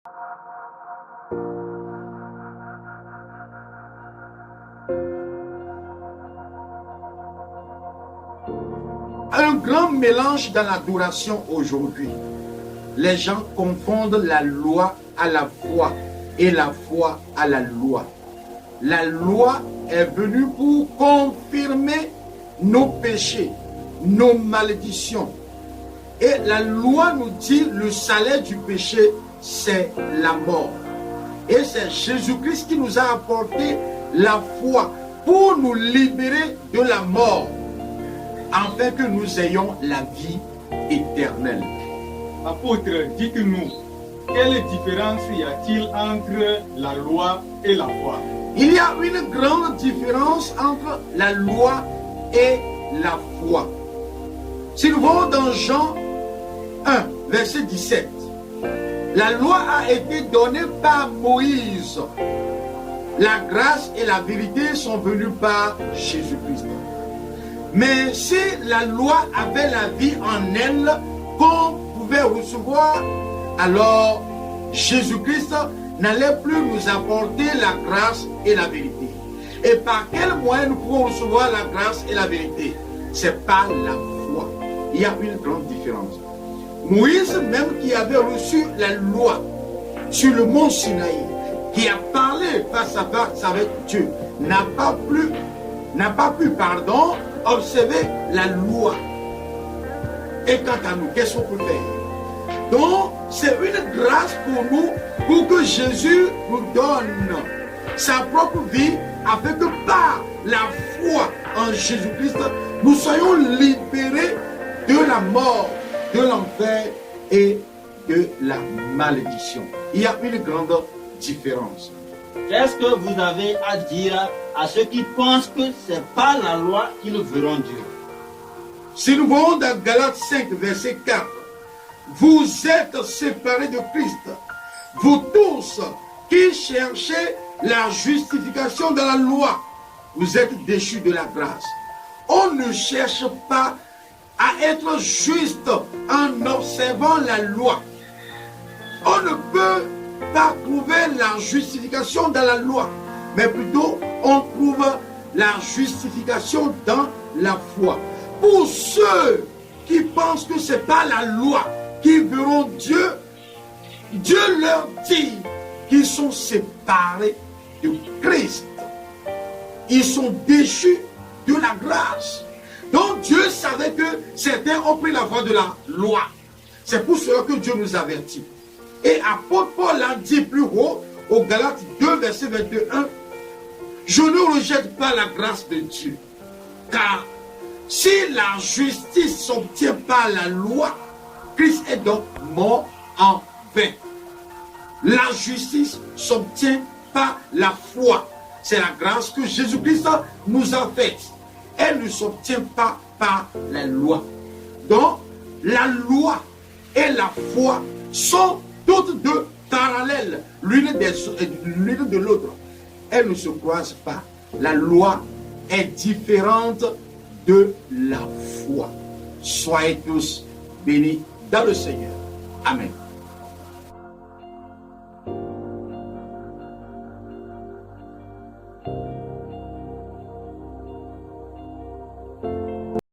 Un grand mélange dans l'adoration aujourd'hui. Les gens confondent la loi à la foi et la foi à la loi. La loi est venue pour confirmer nos péchés, nos malédictions. Et la loi nous dit le salaire du péché, c'est la mort. Et c'est Jésus-Christ qui nous a apporté la foi pour nous libérer de la mort, afin que nous ayons la vie éternelle. Apôtre, dites-nous, quelle différence y a-t-il entre la loi et la foi? Il y a une grande différence entre la loi et la foi. Si nous voyons dans Jean 1, verset 17, la loi a été donnée par Moïse. La grâce et la vérité sont venues par Jésus-Christ. Mais si la loi avait la vie en elle qu'on pouvait recevoir, alors Jésus-Christ n'allait plus nous apporter la grâce et la vérité. Et par quel moyen nous pouvons recevoir la grâce et la vérité? C'est par la foi. Il y a une grande différence. Moïse, même qui avait reçu la loi sur le mont Sinaï, qui a parlé face à face avec Dieu, n'a pas pu, observer la loi. Et quant à nous, qu'est-ce qu'on peut faire? Donc, c'est une grâce pour nous, pour que Jésus nous donne sa propre vie, afin que par la foi en Jésus-Christ, nous soyons libérés de la mort, de l'enfer et de la malédiction. Il y a une grande différence. Qu'est-ce que vous avez à dire à ceux qui pensent que c'est pas la loi qu'ils verront Dieu? Si nous voyons dans Galates 5, verset 4, vous êtes séparés de Christ, vous tous qui cherchez la justification de la loi, vous êtes déchus de la grâce. On ne cherche pas à être juste en observant la loi. On ne peut pas trouver la justification dans la loi, mais plutôt on trouve la justification dans la foi. Pour ceux qui pensent que ce n'est pas la loi qui verront Dieu, Dieu leur dit qu'ils sont séparés de Christ. Ils sont déchus de la grâce. Donc Dieu savait que certains ont pris la voie de la loi. C'est pour cela que Dieu nous avertit. Et apôtre Paul a dit plus haut, au Galates 2, verset 21, je ne rejette pas la grâce de Dieu, car si la justice s'obtient par la loi, Christ est donc mort en vain. La justice s'obtient par la foi. C'est la grâce que Jésus-Christ nous a faite. Elle ne s'obtient pas par la loi. Donc, la loi et la foi sont toutes deux parallèles, l'une de l'autre. Elles ne se croisent pas. La loi est différente de la foi. Soyez tous bénis dans le Seigneur. Amen.